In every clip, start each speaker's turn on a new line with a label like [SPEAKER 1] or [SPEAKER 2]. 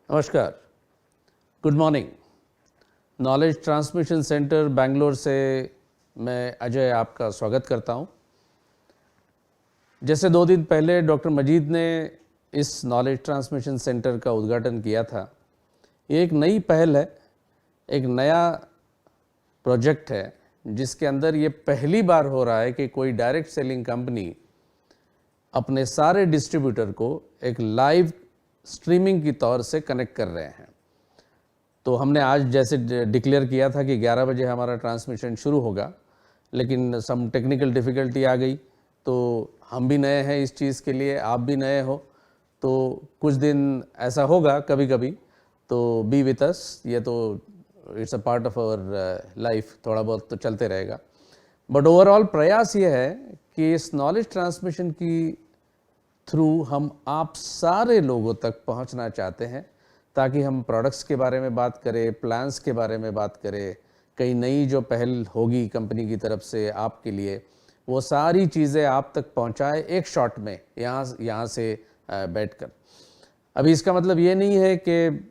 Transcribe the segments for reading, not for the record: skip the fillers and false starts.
[SPEAKER 1] नमस्कार, good morning. Knowledge transmission centre Bangalore से मैं अजय आपका स्वागत करता हूं। जैसे 2 दिन पहले डॉक्टर मजीद ने इस नॉलेज ट्रांसमिशन सेंटर का उद्घाटन किया था। ये एक नई पहल है, एक नया प्रोजेक्ट है जिसके अंदर ये पहली बार हो रहा है कि कोई डायरेक्ट सेलिंग कंपनी अपने सारे डिस्ट्रीब्यूटर को एक लाइव स्ट्रीमिंग की तौर से कनेक्ट कर रहे हैं। तो हमने आज जैसे डिक्लेयर किया था कि 11 बजे हमारा ट्रांसमिशन शुरू होगा, लेकिन सम टेक्निकल डिफ़िकल्टी आ गई। तो हम भी नए हैं इस चीज़ के लिए, आप भी नए हो, तो कुछ दिन ऐसा होगा कभी कभी, तो बी विथ अस। ये तो it's a part of our life, थोड़ा बहुत तो चलते रहेगा। बट ओवरऑल प्रयास ये है कि इस नॉलेज ट्रांसमिशन की थ्रू हम आप सारे लोगों तक पहुंचना चाहते हैं, ताकि हम प्रोडक्ट्स के बारे में बात करें, प्लान्स के बारे में बात करें, कई नई जो पहल होगी कंपनी की तरफ से आपके लिए, वो सारी चीज़ें आप तक पहुंचाए एक शॉट में यहाँ से बैठकर। अभी इसका मतलब ये नहीं है कि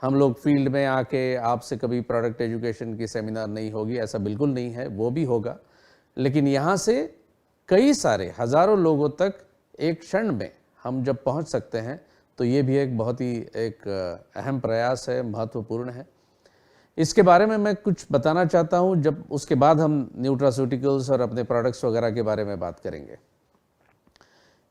[SPEAKER 1] हम लोग फील्ड में आके आपसे कभी प्रोडक्ट एजुकेशन की सेमिनार नहीं होगी, ऐसा बिल्कुल नहीं है, वो भी होगा। लेकिन यहाँ से कई सारे हज़ारों लोगों तक एक क्षण में हम जब पहुंच सकते हैं, तो ये भी एक बहुत ही एक अहम प्रयास है, महत्वपूर्ण है। इसके बारे में मैं कुछ बताना चाहता हूं, जब उसके बाद हम न्यूट्रास्यूटिकल्स और अपने प्रोडक्ट्स वगैरह के बारे में बात करेंगे।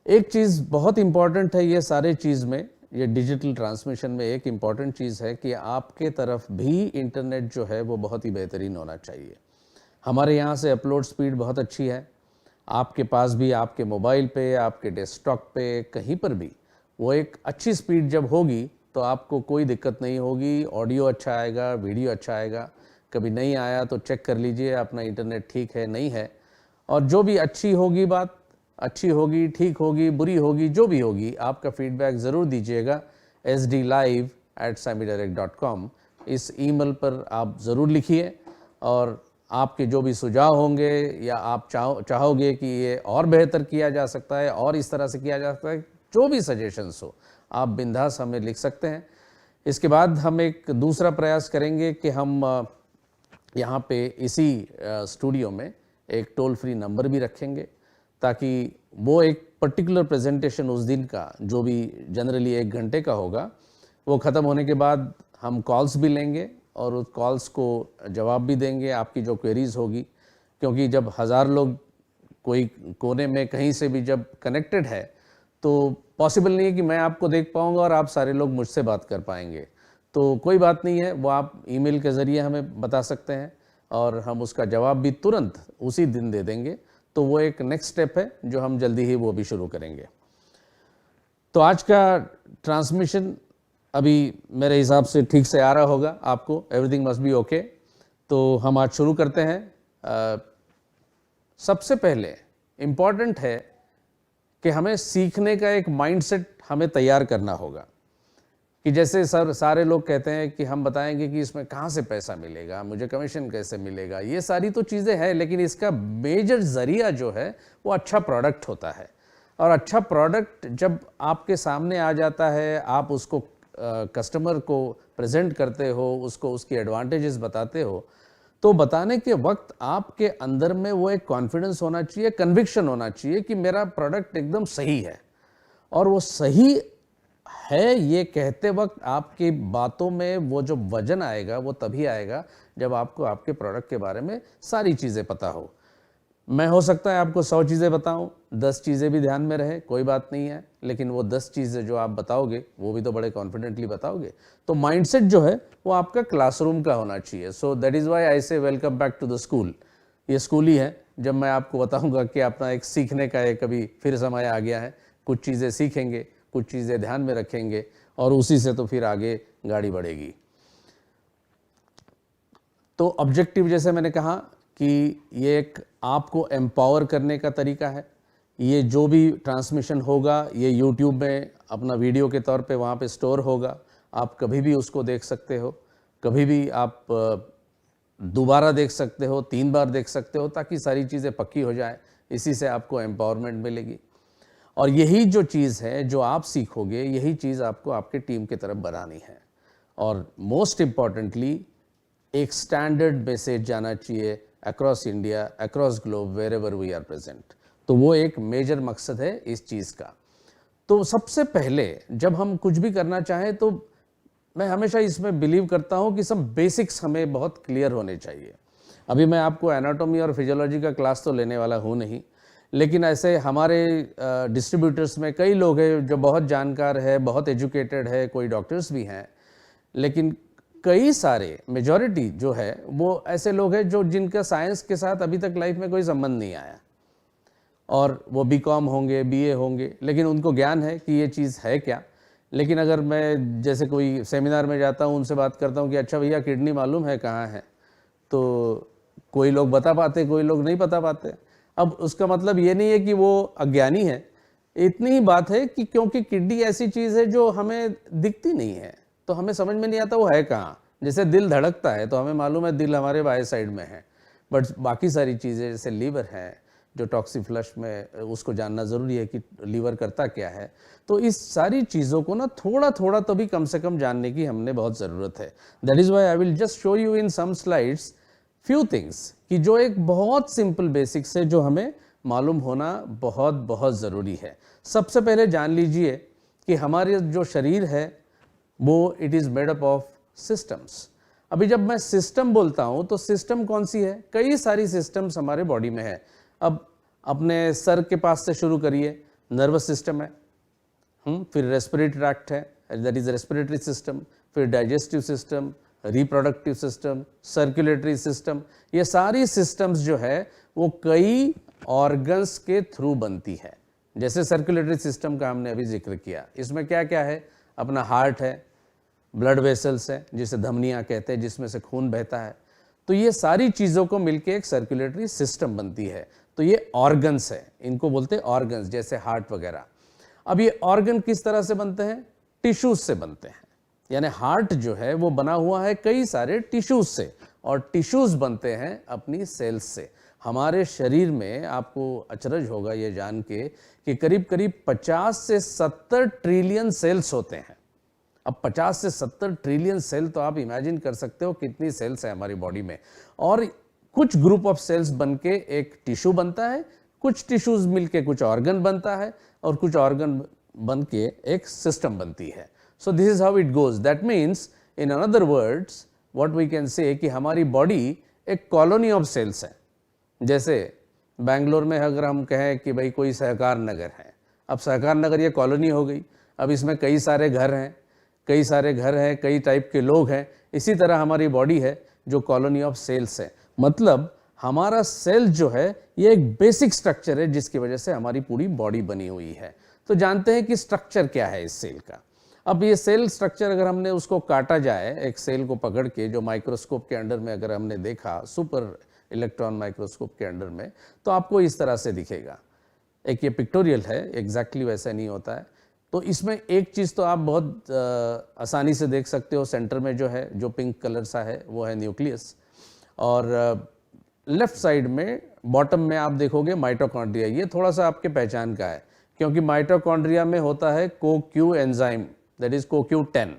[SPEAKER 1] एक चीज़ बहुत इम्पॉर्टेंट है ये सारे चीज़ में, ये डिजिटल ट्रांसमिशन में एक इम्पॉर्टेंट चीज़ है कि आपके तरफ भी इंटरनेट जो है वो बहुत ही बेहतरीन होना चाहिए। हमारे यहाँ से अपलोड स्पीड बहुत अच्छी है, आपके पास भी, आपके मोबाइल पे, आपके डेस्कटॉप पे, कहीं पर भी वो एक अच्छी स्पीड जब होगी तो आपको कोई दिक्कत नहीं होगी। ऑडियो अच्छा आएगा, वीडियो अच्छा आएगा। कभी नहीं आया तो चेक कर लीजिए अपना इंटरनेट ठीक है नहीं है। और जो भी अच्छी होगी बात, अच्छी होगी, ठीक होगी, बुरी होगी, जो भी होगी, आपका फीडबैक ज़रूर दीजिएगा sdlive@samidirect.com। इस ईमेल पर आप ज़रूर लिखिए, और आपके जो भी सुझाव होंगे या आप चाहोगे कि ये और बेहतर किया जा सकता है और इस तरह से किया जा सकता है, जो भी सजेशंस हो आप बिंदास हमें लिख सकते हैं। इसके बाद हम एक दूसरा प्रयास करेंगे कि हम यहाँ पे इसी स्टूडियो में एक टोल फ्री नंबर भी रखेंगे, ताकि वो एक पर्टिकुलर प्रेजेंटेशन उस दिन का, जो भी जनरली 1 घंटे का होगा, वो ख़त्म होने के बाद हम कॉल्स भी लेंगे और उस कॉल्स को जवाब भी देंगे, आपकी जो क्वेरीज़ होगी। क्योंकि जब 1000 लोग कोई कोने में कहीं से भी जब कनेक्टेड है, तो पॉसिबल नहीं है कि मैं आपको देख पाऊंगा और आप सारे लोग मुझसे बात कर पाएंगे। तो कोई बात नहीं है, वो आप ईमेल के ज़रिए हमें बता सकते हैं और हम उसका जवाब भी तुरंत उसी दिन दे देंगे। तो वो एक नेक्स्ट स्टेप है जो हम जल्दी ही वो भी शुरू करेंगे। तो आज का ट्रांसमिशन अभी मेरे हिसाब से ठीक से आ रहा होगा आपको, एवरीथिंग मस्ट बी ओके। तो हम आज शुरू करते हैं। सबसे पहले इम्पॉर्टेंट है कि हमें सीखने का एक माइंडसेट हमें तैयार करना होगा। कि जैसे सारे लोग कहते हैं कि हम बताएंगे कि इसमें कहाँ से पैसा मिलेगा, मुझे कमीशन कैसे मिलेगा, ये सारी तो चीज़ें हैं, लेकिन इसका मेजर ज़रिया जो है वो अच्छा प्रोडक्ट होता है। और अच्छा प्रोडक्ट जब आपके सामने आ जाता है, आप उसको कस्टमर को प्रेजेंट करते हो, उसको उसकी एडवांटेजेस बताते हो, तो बताने के वक्त आपके अंदर में वो एक कॉन्फिडेंस होना चाहिए, कन्विक्शन होना चाहिए कि मेरा प्रोडक्ट एकदम सही है। और वो सही है ये कहते वक्त आपकी बातों में वो जो वजन आएगा वो तभी आएगा जब आपको आपके प्रोडक्ट के बारे में सारी चीज़ें पता हो। मैं हो सकता है आपको 100 चीज़ें बताऊं, 10 चीज़ें भी ध्यान में रहे, कोई बात नहीं है, लेकिन वो 10 चीज़ें जो आप बताओगे वो भी तो बड़े कॉन्फिडेंटली बताओगे। तो माइंडसेट जो है वो आपका क्लासरूम का होना चाहिए। So that is why I say welcome back to the school. ये स्कूल ही है जब मैं आपको बताऊंगा कि अपना एक सीखने का एक अभी फिर समय आ गया है। कुछ चीज़ें सीखेंगे, कुछ चीज़ें ध्यान में रखेंगे, और उसी से तो फिर आगे गाड़ी बढ़ेगी। तो ऑब्जेक्टिव जैसे मैंने कहा कि ये एक आपको एम्पावर करने का तरीका है। ये जो भी ट्रांसमिशन होगा ये यूट्यूब में अपना वीडियो के तौर पे वहाँ पे स्टोर होगा। आप कभी भी उसको देख सकते हो, कभी भी आप दोबारा देख सकते हो, 3 बार देख सकते हो, ताकि सारी चीज़ें पक्की हो जाए। इसी से आपको एम्पावरमेंट मिलेगी। और यही जो चीज़ है जो आप सीखोगे, यही चीज़ आपको आपके टीम की तरफ बनानी है। और मोस्ट इम्पॉर्टेंटली एक स्टैंडर्ड मैसेज जाना चाहिए across India, across globe, wherever we are present. तो वो एक मेजर मकसद है इस चीज़ का। तो सबसे पहले जब हम कुछ भी करना चाहें तो मैं हमेशा इसमें बिलीव करता हूँ कि सब बेसिक्स हमें बहुत क्लियर होने चाहिए। अभी मैं आपको एनाटॉमी और फिजियोलॉजी का क्लास तो लेने वाला हूँ नहीं, लेकिन ऐसे हमारे डिस्ट्रीब्यूटर्स में कई लोग हैं जो बहुत जानकार है, बहुत एजुकेटेड है, कोई डॉक्टर्स भी हैं, लेकिन कई सारे मेजॉरिटी जो है वो ऐसे लोग हैं जो जिनका साइंस के साथ अभी तक लाइफ में कोई संबंध नहीं आया, और वो बीकॉम होंगे, बीए होंगे, लेकिन उनको ज्ञान है कि ये चीज़ है क्या। लेकिन अगर मैं जैसे कोई सेमिनार में जाता हूँ, उनसे बात करता हूँ कि अच्छा भैया किडनी मालूम है कहाँ है, तो कोई लोग बता पाते, कोई लोग नहीं बता पाते। अब उसका मतलब ये नहीं है कि वो अज्ञानी है, इतनी ही बात है कि क्योंकि किडनी ऐसी चीज़ है जो हमें दिखती नहीं है, तो हमें समझ में नहीं आता वो है कहाँ। जैसे दिल धड़कता है तो हमें मालूम है दिल हमारे बाएं साइड में है, बट बाकी सारी चीज़ें जैसे लीवर है जो टॉक्सीफ्लश में, उसको जानना ज़रूरी है कि लीवर करता क्या है। तो इस सारी चीज़ों को ना थोड़ा थोड़ा तो भी कम से कम जानने की हमने बहुत ज़रूरत है। That is why I will just show you in some slides few things कि जो एक बहुत सिंपल बेसिक्स है जो हमें मालूम होना बहुत बहुत ज़रूरी है। सबसे पहले जान लीजिए कि हमारे जो शरीर है वो it is made up of systems. अभी जब मैं सिस्टम बोलता हूँ तो सिस्टम कौन सी है? कई सारी सिस्टम्स हमारे बॉडी में है। अब अपने सर के पास से शुरू करिए, नर्वस सिस्टम है, फिर रेस्पिरेटरी ट्रैक्ट है, दैट इज रेस्पिरेटरी सिस्टम, फिर digestive system, reproductive system, circulatory system. ये सारी सिस्टम्स जो है वो कई ऑर्गन्स के थ्रू बनती है। जैसे सर्कुलेटरी सिस्टम का हमने अभी जिक्र किया, इसमें क्या क्या है? अपना हार्ट है, ब्लड वेसल्स है जिसे धमनियाँ कहते हैं, जिसमें से खून बहता है। तो ये सारी चीज़ों को मिलके एक सर्कुलेटरी सिस्टम बनती है। तो ये ऑर्गन्स है, इनको बोलते हैं ऑर्गन्स, जैसे हार्ट वगैरह। अब ये ऑर्गन किस तरह से बनते हैं? टिश्यूज से बनते हैं। यानी हार्ट जो है वो बना हुआ है कई सारे टिश्यूज से, और टिश्यूज बनते हैं अपनी सेल्स से। हमारे शरीर में आपको अचरज होगा ये जान के कि करीब करीब 50 से 70 ट्रिलियन सेल्स होते हैं। अब 50 से 70 ट्रिलियन सेल, तो आप इमेजिन कर सकते हो कितनी सेल्स है हमारी बॉडी में। और कुछ ग्रुप ऑफ सेल्स बनके एक टिश्यू बनता है, कुछ टिश्यूज मिलके कुछ ऑर्गन बनता है, और कुछ ऑर्गन बनके एक सिस्टम बनती है। So this is how it goes. That means in another words what we can say कि हमारी बॉडी एक कॉलोनी ऑफ सेल्स है। जैसे बेंगलोर में अगर हम कहें कि भाई कोई सहकार नगर है, अब सहकार नगर ये कॉलोनी हो गई। अब इसमें कई सारे घर हैं, कई टाइप के लोग हैं। इसी तरह हमारी बॉडी है जो कॉलोनी ऑफ सेल्स है। मतलब हमारा सेल जो है ये एक बेसिक स्ट्रक्चर है जिसकी वजह से हमारी पूरी बॉडी बनी हुई है। तो जानते हैं कि स्ट्रक्चर क्या है इस सेल का। अब ये सेल स्ट्रक्चर अगर हमने उसको काटा जाए, एक सेल को पकड़ के जो माइक्रोस्कोप के अंडर में अगर हमने देखा, सुपर इलेक्ट्रॉन माइक्रोस्कोप के अंडर में, तो आपको इस तरह से दिखेगा। एक ये पिक्टोरियल है, एग्जैक्टली वैसा नहीं होता है। तो इसमें एक चीज़ तो आप बहुत आसानी से देख सकते हो, सेंटर में जो है, जो पिंक कलर सा है, वो है न्यूक्लियस। और लेफ्ट साइड में बॉटम में आप देखोगे माइटोकॉन्ड्रिया। ये थोड़ा सा आपके पहचान का है, क्योंकि माइटोकॉन्ड्रिया में होता है CoQ enzyme, that is CoQ10।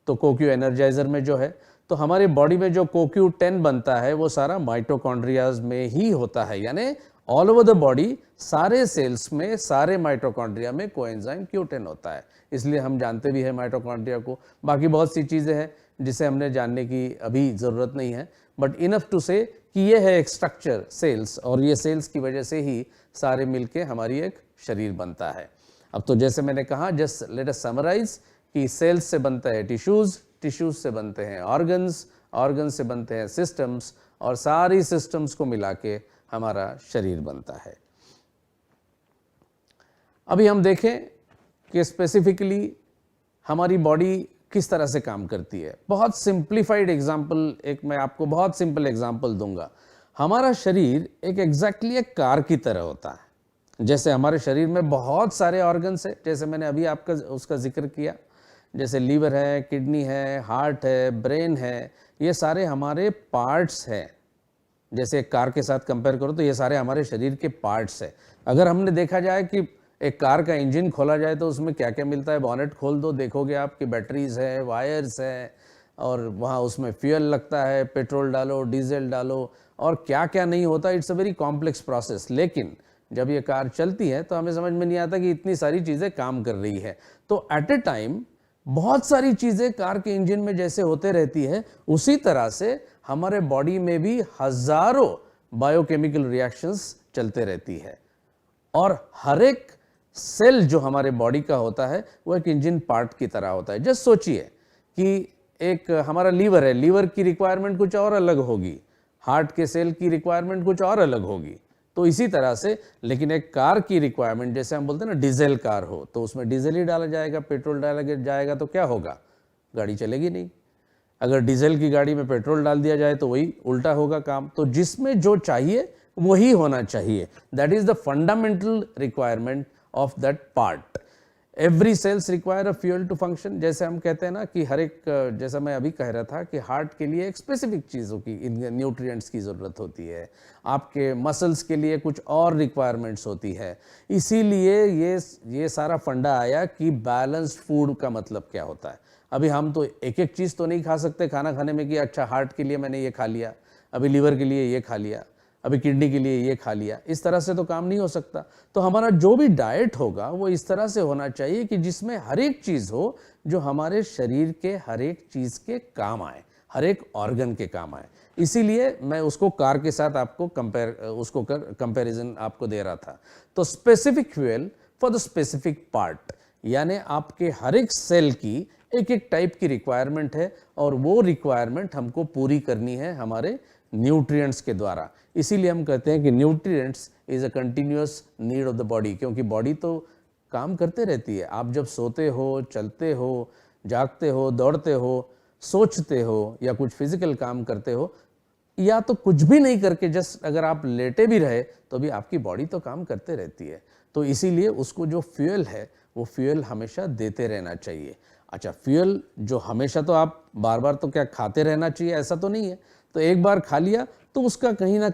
[SPEAKER 1] तो CoQ एनर्जाइजर में जो है, तो हमारी बॉडी में जो CoQ10 बनता है वो सारा माइटोकॉन्ड्रियाज में ही होता है। यानी ऑल ओवर द बॉडी सारे सेल्स में, सारे माइटोकॉन्ड्रिया में कोएंजाइम Q10 होता है। इसलिए हम जानते भी हैं माइटोकॉन्ड्रिया को। बाकी बहुत सी चीज़ें हैं जिसे हमने जानने की अभी ज़रूरत नहीं है, बट इनफ टू से कि ये है एक स्ट्रक्चर सेल्स, और ये सेल्स की वजह से ही सारे मिलके हमारी एक शरीर बनता है। अब तो जैसे मैंने कहा, जस्ट लेट अस समराइज कि सेल्स से बनता है टिश्यूज, टिश्यूज से बनते हैं ऑर्गन्स, ऑर्गन्स से बनते हैं सिस्टम्स, और सारी सिस्टम्स को मिला के हमारा शरीर बनता है। अभी हम देखें कि स्पेसिफिकली हमारी बॉडी किस तरह से काम करती है। बहुत सिंप्लीफाइड एग्जाम्पल, एक मैं आपको बहुत सिंपल एग्जाम्पल दूंगा। हमारा शरीर एक एग्जैक्टली एक कार की तरह होता है। जैसे हमारे शरीर में बहुत सारे ऑर्गन्स है, जैसे मैंने अभी आपका उसका जिक्र किया, जैसे लीवर है, किडनी है, हार्ट है, ब्रेन है, ये सारे हमारे पार्ट्स हैं। जैसे एक कार के साथ कंपेयर करो तो ये सारे हमारे शरीर के पार्ट्स है। अगर हमने देखा जाए कि एक कार का इंजन खोला जाए तो उसमें क्या क्या मिलता है, बॉनेट खोल दो, देखोगे आप कि बैटरीज है, वायर्स है, और वहाँ उसमें फ्यूल लगता है, पेट्रोल डालो, डीजल डालो, और क्या क्या नहीं होता। It's a very complex process. लेकिन जब ये कार चलती है तो हमें समझ में नहीं आता कि इतनी सारी चीज़ें काम कर रही है। तो एट ए टाइम बहुत सारी चीज़ें कार के इंजन में जैसे होते रहती है, उसी तरह से हमारे बॉडी में भी हजारों बायोकेमिकल रिएक्शंस चलते रहती है, और हर एक सेल जो हमारे बॉडी का होता है वो एक इंजन पार्ट की तरह होता है। जस्ट सोचिए कि एक हमारा लीवर है, लीवर की रिक्वायरमेंट कुछ और अलग होगी, हार्ट के सेल की रिक्वायरमेंट कुछ और अलग होगी। तो इसी तरह से लेकिन एक कार की रिक्वायरमेंट, जैसे हम बोलते हैं ना डीजल कार हो तो उसमें डीजल ही डाला जाएगा, पेट्रोल डाला जाएगा तो क्या होगा, गाड़ी चलेगी नहीं। अगर डीजल की गाड़ी में पेट्रोल डाल दिया जाए तो वही उल्टा होगा काम। तो जिसमें जो चाहिए वही होना चाहिए। That is the fundamental requirement of that part. Every cells require a fuel to function. जैसे हम कहते हैं ना कि हर एक, जैसा मैं अभी कह रहा था कि हार्ट के लिए एक स्पेसिफिक चीज़ों की, न्यूट्रिएंट्स की ज़रूरत होती है, आपके मसल्स के लिए कुछ और रिक्वायरमेंट्स होती है। इसीलिए ये सारा फंडा आया कि बैलेंस्ड फूड का मतलब क्या होता है। अभी हम तो एक एक चीज़ तो नहीं खा सकते खाना खाने में कि अच्छा हार्ट के लिए मैंने ये खा लिया, अभी लीवर के लिए ये खा लिया, अभी किडनी के लिए ये खा लिया। इस तरह से तो काम नहीं हो सकता। तो हमारा जो भी डाइट होगा वो इस तरह से होना चाहिए कि जिसमें हर एक चीज़ हो जो हमारे शरीर के हर एक चीज़ के काम आए, हर एक ऑर्गन के काम आए। इसीलिए मैं उसको कार के साथ आपको कंपैरिजन आपको दे रहा था। तो specific fuel for the specific part, यानी आपके हर एक सेल की एक एक टाइप की रिक्वायरमेंट है, और वो रिक्वायरमेंट हमको पूरी करनी है हमारे न्यूट्रिएंट्स के द्वारा। इसीलिए हम कहते हैं कि nutrients is a continuous need of the body, क्योंकि बॉडी तो काम करते रहती है। आप जब सोते हो, चलते हो, जागते हो, दौड़ते हो, सोचते हो, या कुछ फिजिकल काम करते हो, या तो कुछ भी नहीं करके जस्ट अगर आप लेटे भी रहे तो भी आपकी बॉडी तो काम करते रहती है। तो इसीलिए उसको जो फ्यूल है वो फ्यूल हमेशा देते रहना चाहिए। अच्छा, फ्यूल जो हमेशा तो आप बार बार तो क्या खाते रहना चाहिए, ऐसा तो नहीं है। तो एक बार खा लिया तो उसका कहीं ना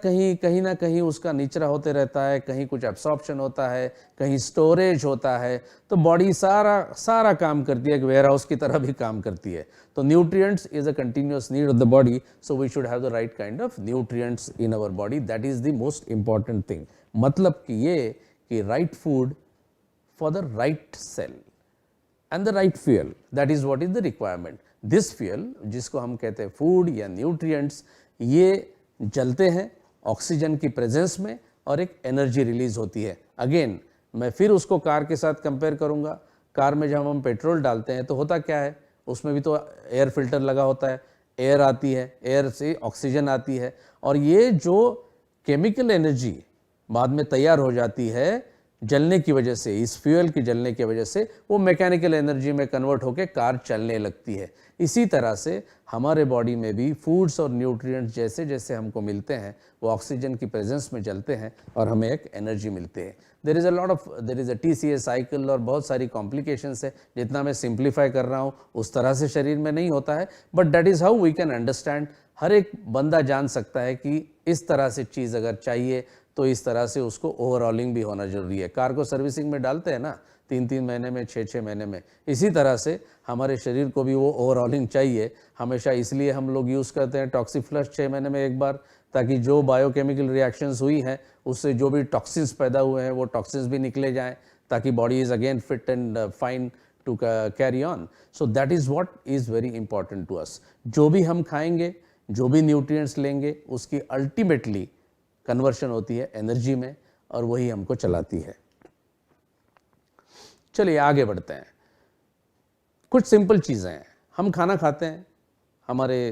[SPEAKER 1] कहीं उसका निचरा होते रहता है, कहीं कुछ एब्सॉर्प्शन होता है, कहीं स्टोरेज होता है। तो बॉडी सारा काम करती है, एक वेयर हाउस की तरह भी काम करती है। तो nutrients is a continuous need of the body, so we should have the right kind of nutrients in our body. That is the most important thing. मतलब कि ये कि right food for the right cell and the right fuel, that is what is the requirement. This fuel जिसको हम कहते हैं food या nutrients, ये जलते हैं ऑक्सीजन की प्रेजेंस में और एक एनर्जी रिलीज होती है। अगेन मैं फिर उसको कार के साथ कंपेयर करूंगा। कार में जब हम पेट्रोल डालते हैं तो होता क्या है, उसमें भी तो एयर फिल्टर लगा होता है, एयर आती है, एयर से ऑक्सीजन आती है, और ये जो केमिकल एनर्जी बाद में तैयार हो जाती है जलने की वजह से, इस फ्यूल की जलने की वजह से, वो मैकेनिकल एनर्जी में कन्वर्ट होकर कार चलने लगती है। इसी तरह से हमारे बॉडी में भी फूड्स और न्यूट्रिएंट्स जैसे जैसे हमको मिलते हैं वो ऑक्सीजन की प्रेजेंस में जलते हैं और हमें एक एनर्जी मिलती है। There is a TCA cycle और बहुत सारी कॉम्प्लिकेशंस है। जितना मैं सिंप्लीफाई कर रहा हूँ उस तरह से शरीर में नहीं होता है, but that is how we can understand. हर एक बंदा जान सकता है कि इस तरह से चीज़ अगर चाहिए तो इस तरह से उसको ओवरऑलिंग भी होना जरूरी है। कार को सर्विसिंग में डालते हैं ना 3-3 महीने में, 6-6 महीने में, इसी तरह से हमारे शरीर को भी वो ओवरऑलिंग चाहिए हमेशा। इसलिए हम लोग यूज़ करते हैं टॉक्सीफ्लश 6 महीने में एक बार, ताकि जो बायोकेमिकल रिएक्शंस हुई हैं उससे जो भी टॉक्सिन्स पैदा हुए हैं वो टॉक्सिन्स भी निकले जाएं, ताकि body is again fit and fine to carry on. So that is what is very important to us. जो भी हम खाएंगे, जो भी न्यूट्रिएंट्स लेंगे, उसकी अल्टीमेटली कन्वर्शन होती है एनर्जी में, और वही हमको चलाती है। चलिए आगे बढ़ते हैं। कुछ सिंपल चीज़ें हैं। हम खाना खाते हैं, हमारे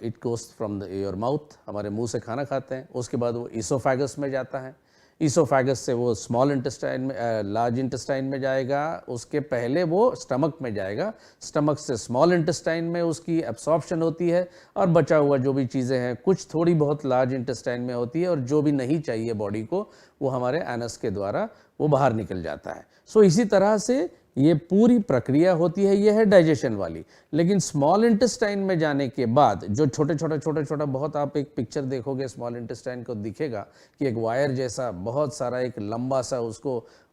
[SPEAKER 1] it goes from your mouth, हमारे मुंह से खाना खाते हैं, उसके बाद वो ईसोफेगस में जाता है, ईसोफेगस से वो स्मॉल इंटेस्टाइन में, लार्ज इंटेस्टाइन में जाएगा, उसके पहले वो स्टमक में जाएगा, स्टमक से स्मॉल इंटेस्टाइन में उसकी एब्सॉर्प्शन होती है, और बचा हुआ जो भी चीज़ें हैं कुछ थोड़ी बहुत लार्ज इंटेस्टाइन में होती है, और जो भी नहीं चाहिए बॉडी को वो हमारे एनस के द्वारा वो बाहर निकल जाता है। सो इसी तरह से ये पूरी प्रक्रिया होती है, ये है डाइजेशन वाली। लेकिन स्मॉल इंटेस्टाइन में जाने के बाद जो छोटे छोटा बहुत, आप एक पिक्चर देखोगे स्मॉल इंटेस्टाइन को, दिखेगा कि एक वायर जैसा बहुत सारा एक लंबा सा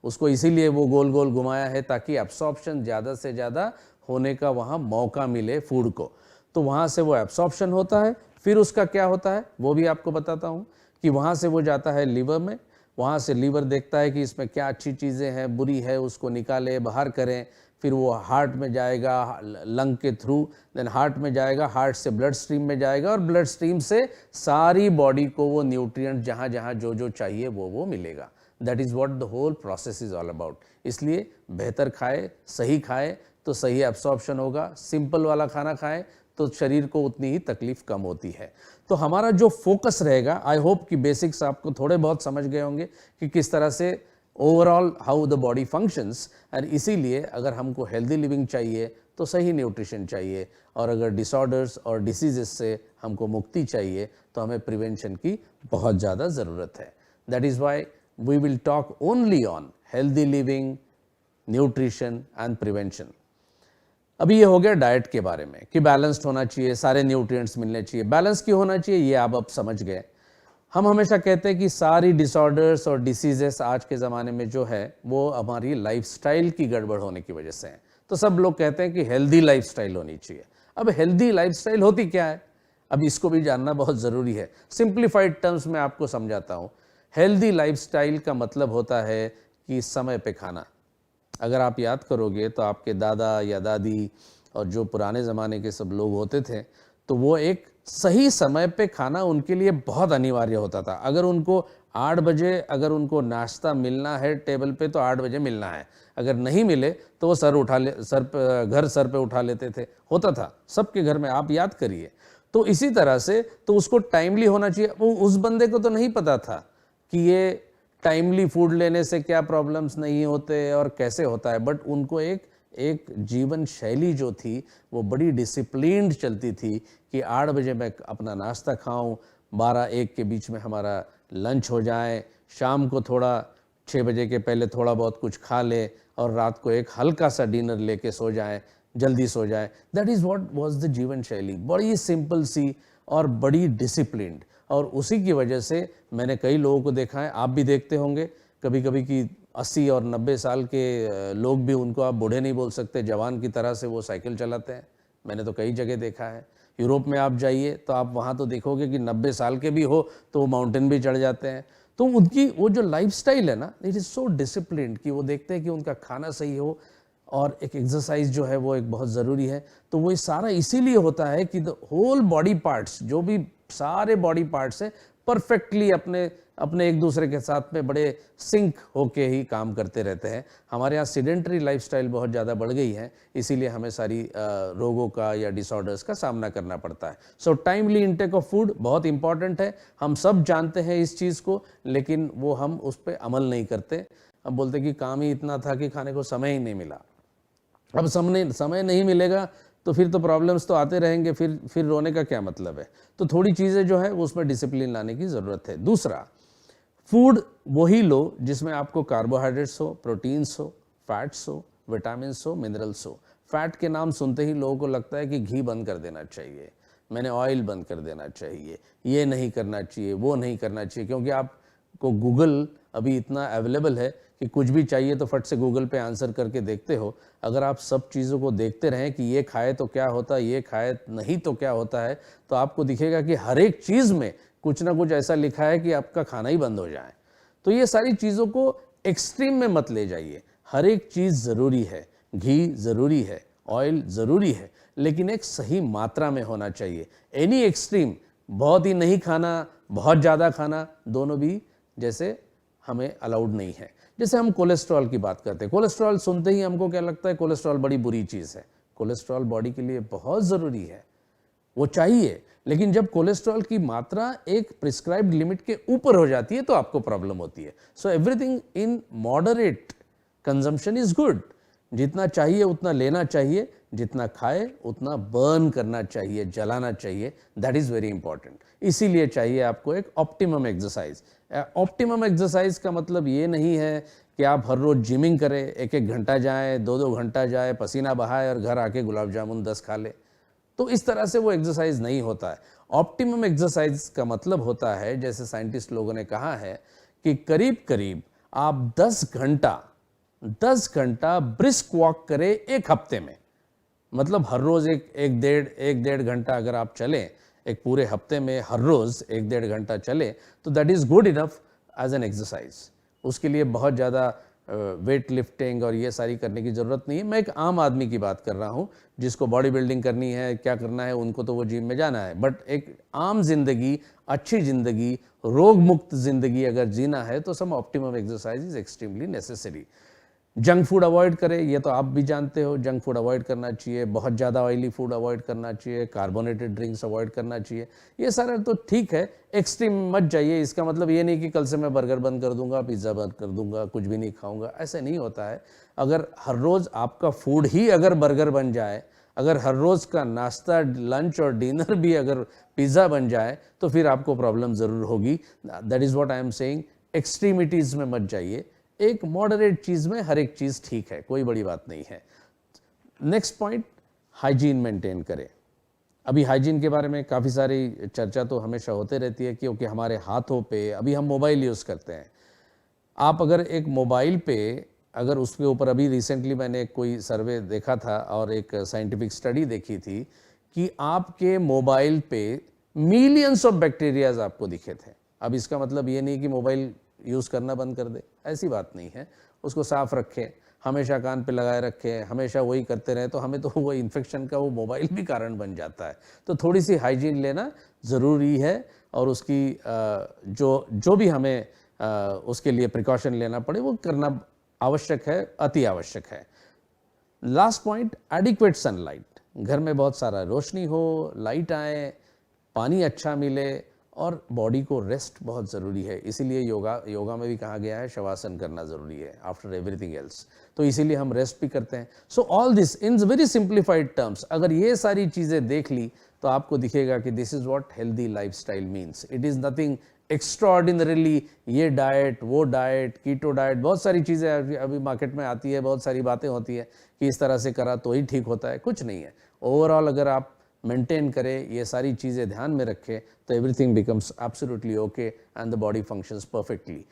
[SPEAKER 1] उसको इसीलिए वो गोल गोल घुमाया है ताकि एब्सॉर्प्शन ज़्यादा से ज़्यादा होने का वहाँ मौका मिले फूड को। तो वहाँ से वो एब्सॉर्प्शन होता है, फिर उसका क्या होता है वो भी आपको बताता हूँ कि वहाँ से वो जाता है लीवर में, वहाँ से लीवर देखता है कि इसमें क्या अच्छी चीज़ें हैं, बुरी है, उसको निकाले, बाहर करें, फिर वो हार्ट में जाएगा लंग के थ्रू, देन हार्ट में जाएगा, हार्ट से ब्लड स्ट्रीम में जाएगा और ब्लड स्ट्रीम से सारी बॉडी को वो न्यूट्रिएंट जहाँ जहाँ जो जो चाहिए वो मिलेगा। That is what the whole process is all about. इसलिए बेहतर खाए, सही खाए तो सही एब्सॉर्प्शन होगा, सिंपल वाला खाना खाएं तो शरीर को उतनी ही तकलीफ कम होती है। तो हमारा जो फोकस रहेगा, आई होप कि बेसिक्स आपको थोड़े बहुत समझ गए होंगे कि किस तरह से overall how the body functions. और इसीलिए अगर हमको हेल्दी लिविंग चाहिए तो सही न्यूट्रिशन चाहिए, और अगर डिसऑर्डर्स और डिसीजेस से हमको मुक्ति चाहिए तो हमें प्रिवेंशन की बहुत ज़्यादा ज़रूरत है। That is why we will talk only on healthy living, nutrition and prevention. अभी ये हो गया डाइट के बारे में कि बैलेंस्ड होना चाहिए, सारे न्यूट्रिएंट्स मिलने चाहिए। बैलेंस क्यों होना चाहिए ये आप अब समझ गए। हम हमेशा कहते हैं कि सारी डिसऑर्डर्स और डिसीजेस आज के ज़माने में जो है वो हमारी लाइफस्टाइल की गड़बड़ होने की वजह से है। तो सब लोग कहते हैं कि हेल्दी लाइफस्टाइल होनी चाहिए। अब हेल्दी लाइफस्टाइल होती क्या है, अब इसको भी जानना बहुत ज़रूरी है। सिंप्लीफाइड टर्म्स में आपको समझाता हूँ। हेल्दी लाइफस्टाइल का मतलब होता है कि समय पे खाना। अगर आप याद करोगे तो आपके दादा या दादी और जो पुराने ज़माने के सब लोग होते थे, तो वो एक सही समय पे खाना उनके लिए बहुत अनिवार्य होता था। अगर उनको 8 बजे अगर उनको नाश्ता मिलना है टेबल पे तो 8 बजे मिलना है, अगर नहीं मिले तो वो सर पे उठा लेते थे। होता था सबके घर में, आप याद करिए। तो इसी तरह से तो उसको टाइमली होना चाहिए। वो उस बंदे को तो नहीं पता था कि ये टाइमली फूड लेने से क्या प्रॉब्लम्स नहीं होते और कैसे होता है, बट उनको एक जीवन शैली जो थी वो बड़ी डिसिप्लिन्ड चलती थी कि 8 बजे मैं अपना नाश्ता खाऊं, 12-1 के बीच में हमारा लंच हो जाए, शाम को थोड़ा 6 बजे के पहले थोड़ा बहुत कुछ खा ले और रात को एक हल्का सा डिनर लेके सो जाए, जल्दी सो जाए। That is what was the जीवन शैली, बड़ी सिंपल सी और बड़ी डिसिप्लिन्ड। और उसी की वजह से मैंने कई लोगों को देखा है, आप भी देखते होंगे कभी कभी कि 80 और 90 साल के लोग भी, उनको आप बूढ़े नहीं बोल सकते, जवान की तरह से वो साइकिल चलाते हैं। मैंने तो कई जगह देखा है। यूरोप में आप जाइए तो आप वहाँ तो देखोगे कि 90 साल के भी हो तो वो माउंटेन भी चढ़ जाते हैं। तो उनकी वो जो लाइफस्टाइल है ना, इट इज़ सो डिसिप्लिन्ड कि वो देखते हैं कि उनका खाना सही हो और एक एक्सरसाइज जो है वो एक बहुत ज़रूरी है। तो वो सारा इसीलिए होता है कि द होल बॉडी पार्ट्स, जो भी सारे बॉडी पार्ट्स हैं, परफेक्टली अपने एक दूसरे के साथ में बड़े सिंक होके ही काम करते रहते हैं। हमारे यहाँ सीडेंटरी लाइफस्टाइल बहुत ज़्यादा बढ़ गई है, इसीलिए हमें सारी रोगों का या डिसऑर्डर्स का सामना करना पड़ता है। सो टाइमली इंटेक ऑफ फूड बहुत इंपॉर्टेंट है। हम सब जानते हैं इस चीज़ को, लेकिन वो हम उस पर अमल नहीं करते। हम बोलते कि काम ही इतना था कि खाने को समय ही नहीं मिला। अब समय नहीं मिलेगा तो फिर तो प्रॉब्लम्स तो आते रहेंगे, फिर रोने का क्या मतलब है। तो थोड़ी चीज़ें जो है वो उसमें डिसिप्लिन लाने की ज़रूरत है। दूसरा, फूड वही लो जिसमें आपको कार्बोहाइड्रेट्स हो, प्रोटीन्स हो, फैट्स हो, विटामिन्स हो, मिनरल्स हो। फैट के नाम सुनते ही लोगों को लगता है कि घी बंद कर देना चाहिए, मैंने ऑयल बंद कर देना चाहिए, ये नहीं करना चाहिए, वो नहीं करना चाहिए, क्योंकि आपको गूगल अभी इतना अवेलेबल है कि कुछ भी चाहिए तो फट से गूगल पे आंसर करके देखते हो। अगर आप सब चीज़ों को देखते रहें कि ये खाए तो क्या होता है, ये खाए नहीं तो क्या होता है, तो आपको दिखेगा कि हर एक चीज़ में कुछ ना कुछ ऐसा लिखा है कि आपका खाना ही बंद हो जाए। तो ये सारी चीज़ों को एक्सट्रीम में मत ले जाइए। हर एक चीज़ ज़रूरी है, घी ज़रूरी है, ऑयल ज़रूरी है, लेकिन एक सही मात्रा में होना चाहिए। एनी एक्सट्रीम, बहुत ही नहीं खाना, बहुत ज़्यादा खाना, दोनों भी जैसे हमें अलाउड नहीं है। जैसे हम कोलेस्ट्रॉल की बात करते हैं, कोलेस्ट्रॉल सुनते ही हमको क्या लगता है, कोलेस्ट्रॉल बड़ी बुरी चीज़ है। कोलेस्ट्रॉल बॉडी के लिए बहुत ज़रूरी है, वो चाहिए, लेकिन जब कोलेस्ट्रॉल की मात्रा एक प्रिस्क्राइब्ड लिमिट के ऊपर हो जाती है तो आपको प्रॉब्लम होती है। So everything in moderate consumption is good. जितना चाहिए उतना लेना चाहिए, जितना खाए उतना बर्न करना चाहिए, जलाना चाहिए। That is very important. इसीलिए चाहिए आपको एक ऑप्टिमम एक्सरसाइज। ऑप्टिमम एक्सरसाइज का मतलब ये नहीं है कि आप हर रोज़ जिमिंग करें, एक एक घंटा जाएं, 2-2 घंटा जाए, पसीना बहाए और घर आके गुलाब जामुन 10 खा ले। तो इस तरह से वो एक्सरसाइज नहीं होता है। ऑप्टिमम एक्सरसाइज का मतलब होता है, जैसे साइंटिस्ट लोगों ने कहा है, कि करीब करीब आप 10 घंटा ब्रिस्क वॉक करें एक हफ्ते में। मतलब हर रोज एक डेढ़ घंटा अगर आप चलें एक पूरे हफ्ते में, हर रोज एक डेढ़ घंटा चले, तो that is good enough as an exercise. उसके लिए बहुत ज़्यादा वेट लिफ्टिंग और ये सारी करने की ज़रूरत नहीं है। मैं एक आम आदमी की बात कर रहा हूँ, जिसको बॉडी बिल्डिंग करनी है, क्या करना है, उनको तो वो जिम में जाना है। बट एक आम जिंदगी, अच्छी जिंदगी, रोग मुक्त जिंदगी अगर जीना है तो some optimum exercise is extremely necessary. Junk food avoid करें, ये तो आप भी जानते हो, जंक फूड अवॉइड करना चाहिए, बहुत ज़्यादा ऑयली फूड अवॉइड करना चाहिए, कार्बोनेटेड ड्रिंक्स अवॉइड करना चाहिए। ये सारा तो ठीक है, एक्सट्रीम मत जाइए। इसका मतलब ये नहीं कि कल से मैं बर्गर बंद कर दूंगा, पिज़्ज़ा बंद कर दूंगा, कुछ भी नहीं खाऊंगा, ऐसे नहीं होता है। अगर हर रोज़ आपका फूड ही अगर बर्गर बन जाए, अगर हर रोज़ का नाश्ता, लंच और डिनर भी अगर पिज़्ज़ा बन जाए, तो फिर आपको प्रॉब्लम ज़रूर होगी। That is what I am saying, extremities में मत जाइए। एक मॉडरेट चीज़ में हर एक चीज़ ठीक है, कोई बड़ी बात नहीं है। नेक्स्ट पॉइंट, हाइजीन मेंटेन करें। अभी हाइजीन के बारे में काफ़ी सारी चर्चा तो हमेशा होते रहती है, क्योंकि हमारे हाथों पे अभी हम मोबाइल यूज़ करते हैं। आप अगर एक मोबाइल पे, अगर उसके ऊपर अभी रिसेंटली मैंने कोई सर्वे देखा था और एक साइंटिफिक स्टडी देखी थी कि आपके मोबाइल पे मिलियंस ऑफ बैक्टीरियाज आपको दिखे थे। अब इसका मतलब ये नहीं कि मोबाइल यूज़ करना बंद कर दे, ऐसी बात नहीं है। उसको साफ रखें, हमेशा कान पे लगाए रखें, हमेशा वही करते रहें तो हमें तो वो इन्फेक्शन का वो मोबाइल भी कारण बन जाता है। तो थोड़ी सी हाइजीन लेना ज़रूरी है, और उसकी जो भी हमें उसके लिए प्रिकॉशन लेना पड़े वो करना आवश्यक है, अति आवश्यक है। Last point, adequate sunlight. घर में बहुत सारा रोशनी हो, लाइट आए, पानी अच्छा मिले, और बॉडी को रेस्ट बहुत ज़रूरी है। इसीलिए योगा में भी कहा गया है शवासन करना ज़रूरी है आफ्टर एवरीथिंग एल्स। तो इसीलिए हम रेस्ट भी करते हैं। So all this in very simplified terms, अगर ये सारी चीज़ें देख ली तो आपको दिखेगा कि this is what healthy lifestyle means. It is nothing extraordinarily ये डाइट, वो डाइट, कीटो डाइट, बहुत सारी चीज़ें अभी मार्केट में आती है, बहुत सारी बातें होती है कि इस तरह से करा तो ही ठीक होता है। कुछ नहीं है। ओवरऑल अगर आप मेंटेन करें, ये सारी चीज़ें ध्यान में रखें, तो everything becomes absolutely okay and the body functions perfectly.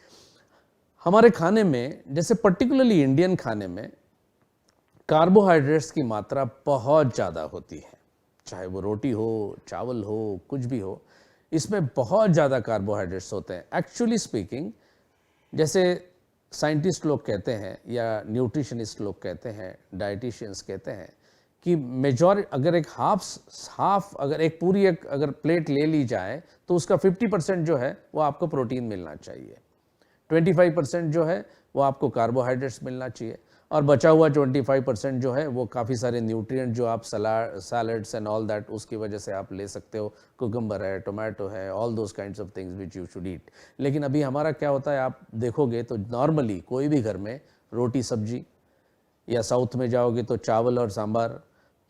[SPEAKER 1] हमारे खाने में, जैसे पर्टिकुलरली इंडियन खाने में, कार्बोहाइड्रेट्स की मात्रा बहुत ज़्यादा होती है। चाहे वो रोटी हो, चावल हो, कुछ भी हो, इसमें बहुत ज़्यादा कार्बोहाइड्रेट्स होते हैं। एक्चुअली स्पीकिंग, जैसे साइंटिस्ट लोग कहते हैं या न्यूट्रिशनिस्ट लोग कहते हैं, डाइटिशियंस कहते हैं कि अगर एक हाफ अगर एक पूरी एक अगर प्लेट ले ली जाए तो उसका 50% जो है वो आपको प्रोटीन मिलना चाहिए, 25% जो है वो आपको कार्बोहाइड्रेट्स मिलना चाहिए, और बचा हुआ 25% जो है वो काफ़ी सारे न्यूट्रिएंट जो आप सैलड्स एंड ऑल दैट उसकी वजह से आप ले सकते हो। कुकम्बर है, टोमेटो है, all those kinds of things which you should eat. लेकिन अभी हमारा क्या होता है, आप देखोगे तो नॉर्मली कोई भी घर में रोटी सब्जी, या साउथ में जाओगे तो चावल और सांभर,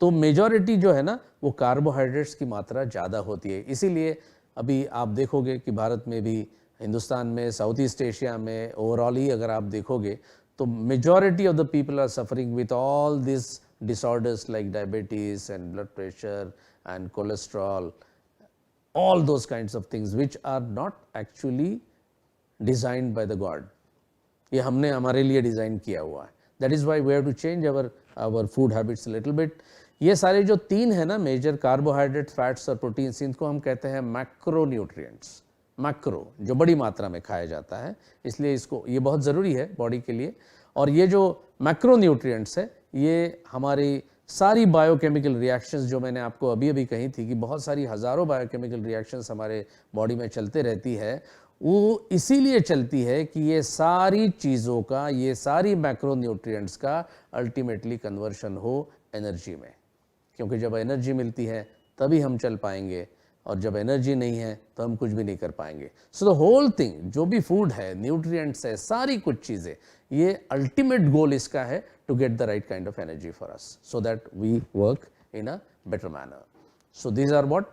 [SPEAKER 1] तो मेजॉरिटी जो है ना वो कार्बोहाइड्रेट्स की मात्रा ज़्यादा होती है। इसीलिए अभी आप देखोगे कि भारत में भी, हिंदुस्तान में, साउथ ईस्ट एशिया में ओवरऑल ही अगर आप देखोगे तो majority of the people are suffering with all this disorders like diabetes and blood pressure and cholesterol, all those kinds of things which are not actually designed by the God. ये हमने हमारे लिए design किया हुआ है। That is why we have to change our food habits a little bit. ये सारे जो तीन है ना मेजर, कार्बोहाइड्रेट, फैट्स और प्रोटीन्स, इनको हम कहते हैं मैक्रो न्यूट्रिएंट्स। मैक्रो जो बड़ी मात्रा में खाया जाता है, इसलिए इसको ये बहुत ज़रूरी है बॉडी के लिए। और ये जो मैक्रो न्यूट्रिएंट्स है, ये हमारी सारी बायोकेमिकल रिएक्शंस जो मैंने आपको अभी अभी कही थी कि बहुत सारी हज़ारों बायोकेमिकल रिएक्शंस हमारे बॉडी में चलते रहती है, वो इसीलिए चलती है कि ये सारी चीज़ों का, ये सारी मैक्रो न्यूट्रिएंट्स का अल्टीमेटली कन्वर्शन हो एनर्जी में। क्योंकि जब एनर्जी मिलती है तभी हम चल पाएंगे, और जब एनर्जी नहीं है तो हम कुछ भी नहीं कर पाएंगे। सो द होल थिंग, जो भी फूड है, न्यूट्रिएंट्स है, सारी कुछ चीज़ें, ये अल्टीमेट गोल इसका है to get the right kind of energy for us, so that we work in a better manner. So these are what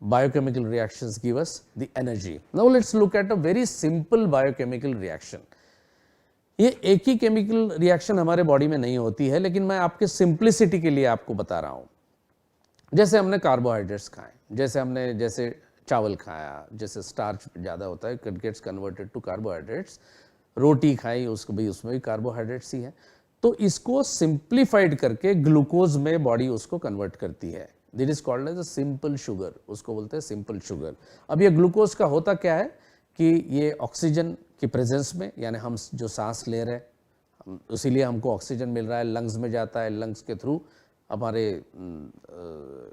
[SPEAKER 1] biochemical reactions give us the energy. Now let's look at a very simple biochemical reaction. ये एक ही chemical reaction हमारे body में नहीं होती है, लेकिन मैं आपके सिंप्लिसिटी के लिए आपको बता रहा हूँ। जैसे हमने कार्बोहाइड्रेट्स खाए, जैसे चावल खाया, जैसे स्टार्च ज़्यादा होता है, it gets converted to carbohydrates. रोटी खाई, उसमें भी कार्बोहाइड्रेट्स ही है। तो इसको सिंप्लीफाइड करके ग्लूकोज में बॉडी उसको कन्वर्ट करती है। That is called as a simple sugar, उसको बोलते हैं सिंपल शुगर। अब ये ग्लूकोज का होता क्या है कि ये ऑक्सीजन की प्रेजेंस में, यानी हम जो सांस ले रहे हैं इसीलिए हमको ऑक्सीजन मिल रहा है, लंग्स में जाता है, लंग्स के थ्रू हमारे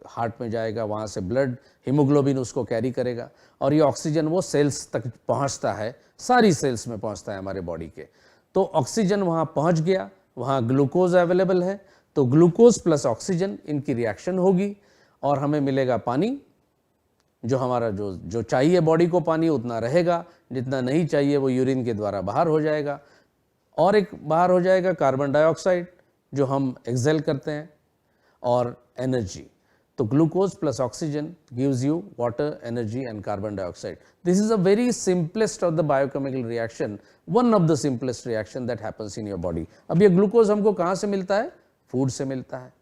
[SPEAKER 1] हार्ट में जाएगा, वहाँ से ब्लड हीमोग्लोबिन उसको कैरी करेगा और ये ऑक्सीजन वो सेल्स तक पहुँचता है, सारी सेल्स में पहुँचता है हमारे बॉडी के। तो ऑक्सीजन वहाँ पहुँच गया, वहाँ ग्लूकोज अवेलेबल है, तो ग्लूकोज प्लस ऑक्सीजन इनकी रिएक्शन होगी और हमें मिलेगा पानी। जो हमारा जो चाहिए बॉडी को पानी उतना रहेगा, जितना नहीं चाहिए वो यूरिन के द्वारा बाहर हो जाएगा। और एक बाहर हो जाएगा कार्बन डाइऑक्साइड जो हम एक्सहेल करते हैं, और एनर्जी। तो glucose plus oxygen gives you water, energy and carbon dioxide. This is a very simplest of the biochemical reaction, one of the simplest reaction that happens in your body. अब ये glucose हमको कहाँ से मिलता है? Food से मिलता है।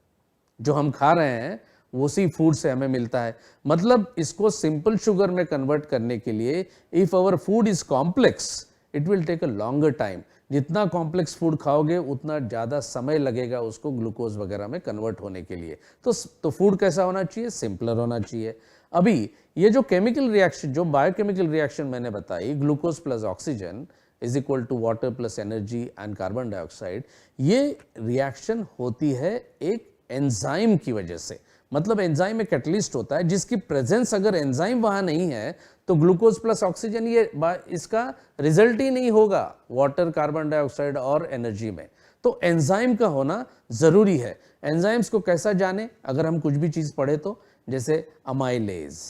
[SPEAKER 1] जो हम खा रहे हैं उसी फूड से हमें मिलता है। मतलब इसको सिंपल शुगर में कन्वर्ट करने के लिए if our food is complex it will take a longer time. जितना कॉम्प्लेक्स फूड खाओगे उतना ज़्यादा समय लगेगा उसको ग्लूकोज वगैरह में कन्वर्ट होने के लिए। तो फूड कैसा होना चाहिए? सिंपलर होना चाहिए। अभी ये जो केमिकल रिएक्शन, जो बायोकेमिकल रिएक्शन मैंने बताई, glucose plus oxygen is equal to water plus energy and carbon dioxide, ये रिएक्शन होती है एक एंजाइम की वजह से। मतलब एंजाइम एक कैटलिस्ट होता है जिसकी प्रेजेंस, अगर एंजाइम वहां नहीं है तो ग्लूकोज प्लस ऑक्सीजन ये इसका रिजल्ट ही नहीं होगा वाटर, कार्बन डाइऑक्साइड और एनर्जी में। तो एंजाइम का होना जरूरी है। एंजाइम्स को कैसा जाने? अगर हम कुछ भी चीज पढ़े तो, जैसे अमाइलेज,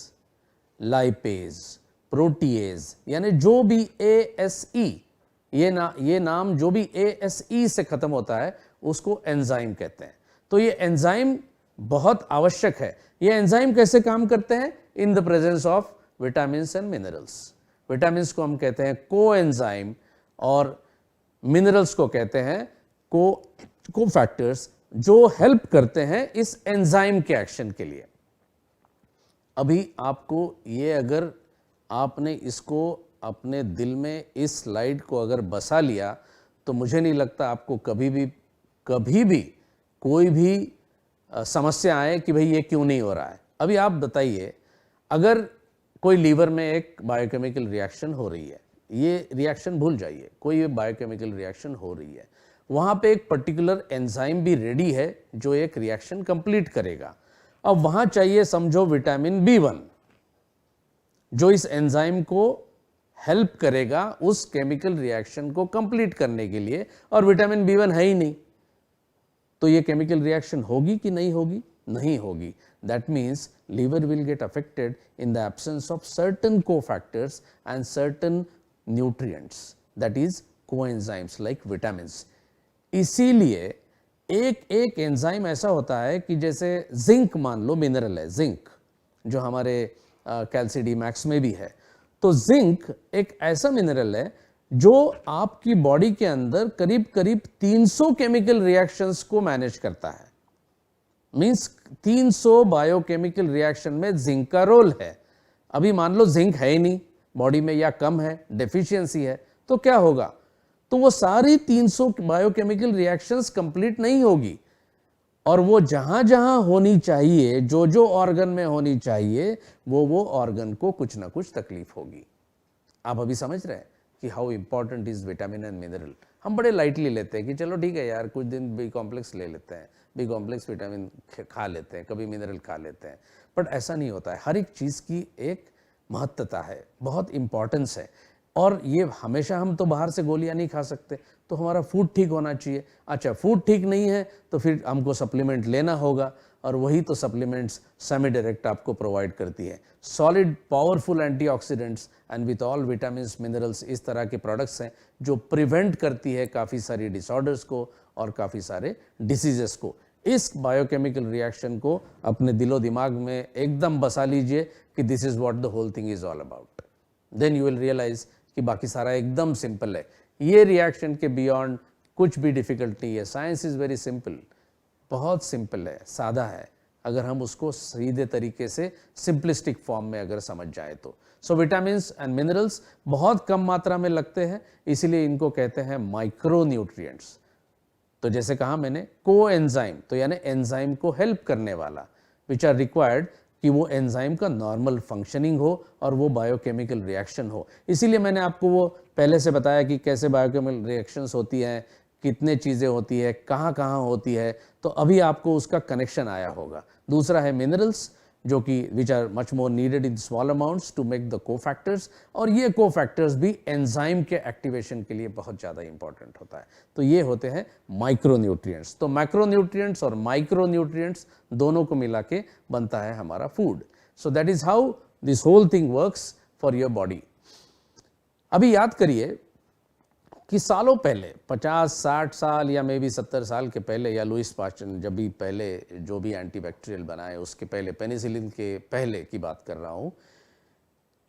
[SPEAKER 1] लाइपेज, प्रोटीएज, यानी जो भी ASE, ये नाम जो भी ASE से खत्म होता है उसको एंजाइम कहते हैं। तो ये एंजाइम बहुत आवश्यक है। ये एंजाइम कैसे काम करते हैं? In the presence of vitamins and minerals. Vitamins को हम कहते हैं कोएंजाइम और मिनरल्स को कहते हैं कोफैक्टर्स, जो हेल्प करते हैं इस एंजाइम के एक्शन के लिए। अभी आपको ये, अगर आपने इसको अपने दिल में, इस स्लाइड को अगर बसा लिया, तो मुझे नहीं लगता आपको कभी भी कोई भी समस्या आए कि भाई ये क्यों नहीं हो रहा है। अभी आप बताइए, अगर कोई लीवर में एक बायोकेमिकल रिएक्शन हो रही है, ये रिएक्शन भूल जाइए, कोई बायोकेमिकल रिएक्शन हो रही है, वहाँ पे एक पर्टिकुलर एंजाइम भी रेडी है जो एक रिएक्शन कंप्लीट करेगा। अब वहाँ चाहिए समझो विटामिन B1 जो इस एंजाइम को हेल्प करेगा उस केमिकल रिएक्शन को कंप्लीट करने के लिए, और विटामिन B1 है ही नहीं, तो ये केमिकल रिएक्शन होगी कि नहीं होगी? नहीं होगी। That means liver will get affected in the absence of certain cofactors and certain nutrients, that is coenzymes like vitamins. इसीलिए एक एंजाइम ऐसा होता है कि जैसे जिंक, मान लो मिनरल है जिंक, जो हमारे कैल्सीडीमैक्स में भी है। तो जिंक एक ऐसा मिनरल है जो आपकी बॉडी के अंदर करीब 300 केमिकल रिएक्शंस को मैनेज करता है। मींस 300 बायोकेमिकल रिएक्शन में जिंक का रोल है। अभी मान लो जिंक है ही नहीं बॉडी में, या कम है, डेफिशिएंसी है, तो क्या होगा? तो वो सारी 300 बायोकेमिकल रिएक्शंस कंप्लीट नहीं होगी, और वो जहां जहां होनी चाहिए, जो ऑर्गन में होनी चाहिए, वो ऑर्गन को कुछ ना कुछ तकलीफ होगी। आप अभी समझ रहे हैं कि how important is vitamin and mineral. हम बड़े लाइटली लेते हैं कि चलो ठीक है यार, कुछ दिन बी कॉम्प्लेक्स ले लेते हैं, बी कॉम्प्लेक्स विटामिन खा लेते हैं, कभी मिनरल खा लेते हैं, बट ऐसा नहीं होता है। हर एक चीज़ की एक महत्वता है, बहुत इंपॉर्टेंस है, और ये हमेशा हम तो बाहर से गोलियां नहीं खा सकते, तो हमारा फूड ठीक होना चाहिए। अच्छा, फूड ठीक नहीं है तो फिर हमको सप्लीमेंट लेना होगा, और वही तो सप्लीमेंट्स सेमी डायरेक्ट आपको प्रोवाइड करती है। Solid powerful antioxidants and with all vitamins, minerals, इस तरह के प्रोडक्ट्स हैं जो प्रिवेंट करती है काफ़ी सारी डिसऑर्डर्स को और काफ़ी सारे डिसीजेस को। इस बायोकेमिकल रिएक्शन को अपने दिलो दिमाग में एकदम बसा लीजिए कि this is what the whole thing is all about. Then you will realise कि बाकी सारा एकदम सिंपल है। ये रिएक्शन के बियॉन्ड कुछ भी डिफिकल्ट नहीं है। साइंस इज़ वेरी सिंपल, बहुत सिंपल है, सादा है, अगर हम उसको सीधे तरीके से सिंपलिस्टिक फॉर्म में अगर समझ जाए तो। सो विटामिन्स एंड मिनरल्स बहुत कम मात्रा में लगते हैं, इसीलिए इनको कहते हैं माइक्रो न्यूट्रिएंट्स। तो जैसे कहा मैंने को एंजाइम, तो यानी एंजाइम को हेल्प करने वाला, विच आर रिक्वायर्ड कि वो एंजाइम का नॉर्मल फंक्शनिंग हो और वो बायोकेमिकल रिएक्शन हो। इसीलिए मैंने आपको वो पहले से बताया कि कैसे बायोकेमिकल रिएक्शंस होती हैं, कितने चीज़ें होती है, कहाँ कहाँ होती है, तो अभी आपको उसका कनेक्शन आया होगा। दूसरा है मिनरल्स, जो कि which are much more needed in small amounts to make the cofactors, और ये कोफैक्टर्स भी एंजाइम के एक्टिवेशन के लिए बहुत ज़्यादा इंपॉर्टेंट होता है। तो ये होते हैं माइक्रोन्यूट्रिएंट्स। तो मैक्रोन्यूट्रिएंट्स और माइक्रोन्यूट्रिएंट्स दोनों को मिला के बनता है हमारा फूड। So that is how this whole thing works for your body. अभी याद करिए कि सालों पहले 50-60 साल या मे बी 70 साल के पहले, या लुइस पास्चर जब भी पहले जो भी एंटीबैक्टीरियल बनाए उसके पहले, पेनिसिलिन के पहले की बात कर रहा हूँ,